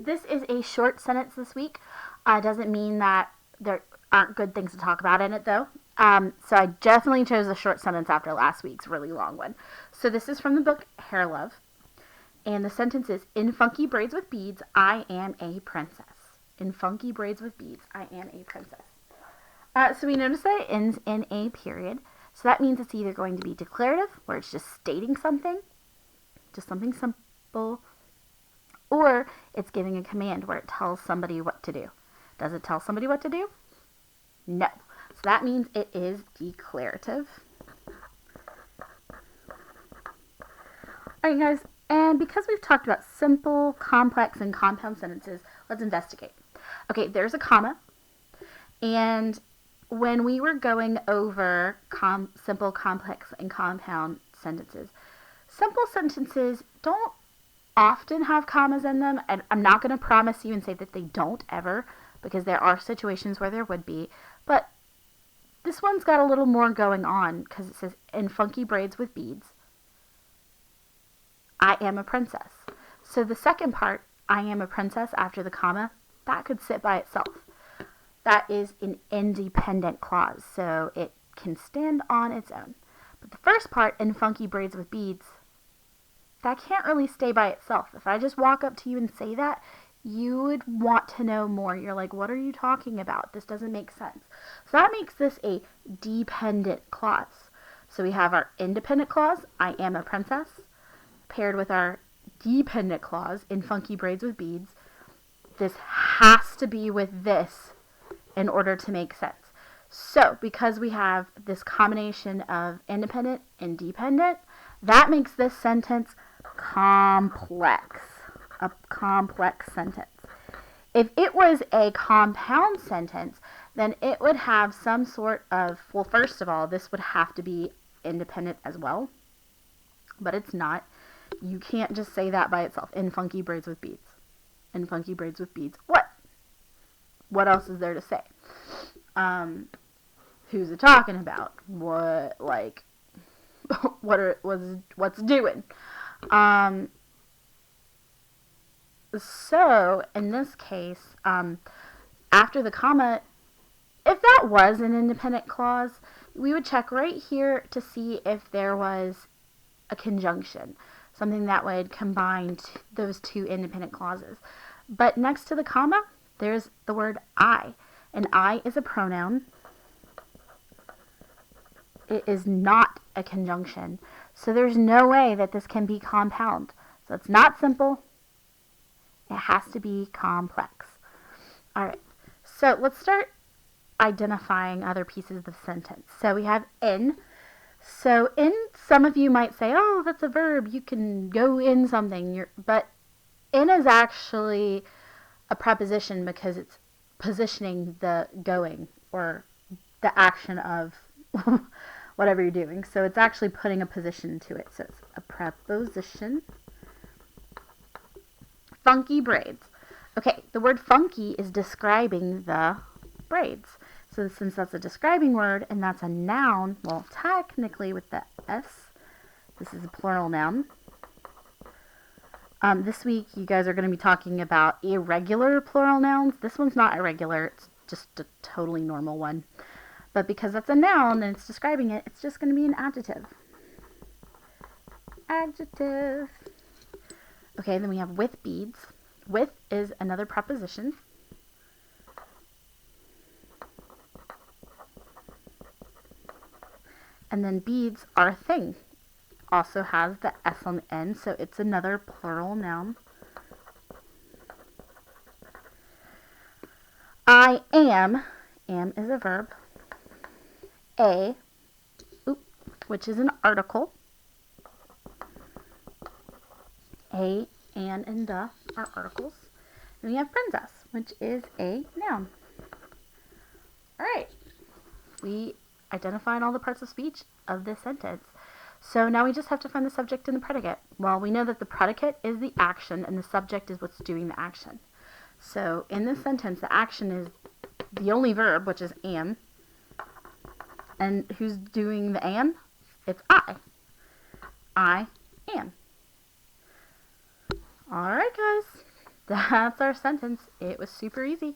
This is a short sentence this week. Doesn't mean that there aren't good things to talk about in it, though. So I definitely chose a short sentence after last week's really long one. So this is from the book Hair Love. And the sentence is, in funky braids with beads, I am a princess. In funky braids with beads, I am a princess. So we notice that it ends in a period. So that means it's either going to be declarative, where it's just stating something, just something simple, or it's giving a command where it tells somebody what to do. Does it tell somebody what to do? No. So that means it is declarative. Alright guys, and because we've talked about simple, complex, and compound sentences, let's investigate. Okay, there's a comma, and when we were going over simple, complex, and compound sentences, simple sentences don't often have commas in them, and I'm not going to promise you and say that they don't ever, because there are situations where there would be, but this one's got a little more going on, because it says, in funky braids with beads, I am a princess. So the second part, I am a princess, after the comma, that could sit by itself. That is an independent clause, so it can stand on its own. But the first part, in funky braids with beads, that can't really stay by itself. If I just walk up to you and say that, you would want to know more. You're like, what are you talking about? This doesn't make sense. So that makes this a dependent clause. So we have our independent clause, I am a princess, paired with our dependent clause, in funky braids with beads. This has to be with this in order to make sense. So because we have this combination of independent and dependent, that makes this sentence complex. A complex sentence. If it was a compound sentence, then it would have some sort of, well, first of all, this would have to be independent as well, but it's not. You can't just say that by itself, in funky braids with beads. In funky braids with beads. What? What else is there to say? Who's it talking about? What, like, what's doing? So, in this case, after the comma, if that was an independent clause, we would check right here to see if there was a conjunction, something that would combine those two independent clauses. But next to the comma, there's the word I, and I is a pronoun. It is not a conjunction, so there's no way that this can be compound. So it's not simple. It has to be complex. All right, so let's start identifying other pieces of the sentence. So we have in. So in, some of you might say, oh, that's a verb. You can go in something. But in is actually a preposition because it's positioning the going or the action of whatever you're doing. So it's actually putting a position to it. So it's a preposition. Funky braids. Okay, the word funky is describing the braids. So since that's a describing word and that's a noun, well, technically with the S, this is a plural noun. This week, you guys are going to be talking about irregular plural nouns. This one's not irregular. It's just a totally normal one. But because that's a noun and it's describing it, it's just going to be an adjective. Adjective. Okay, then we have with beads. With is another preposition. And then beads are a thing. Also has the S on the end, so it's another plural noun. I am is a verb. Which is an article. A, and the are articles. And we have princess, which is a noun. Alright, we identified all the parts of speech of this sentence. So now we just have to find the subject and the predicate. Well, we know that the predicate is the action and the subject is what's doing the action. So in this sentence, the action is the only verb, which is am. And who's doing the am? It's I. I am. Alright, guys. That's our sentence. It was super easy.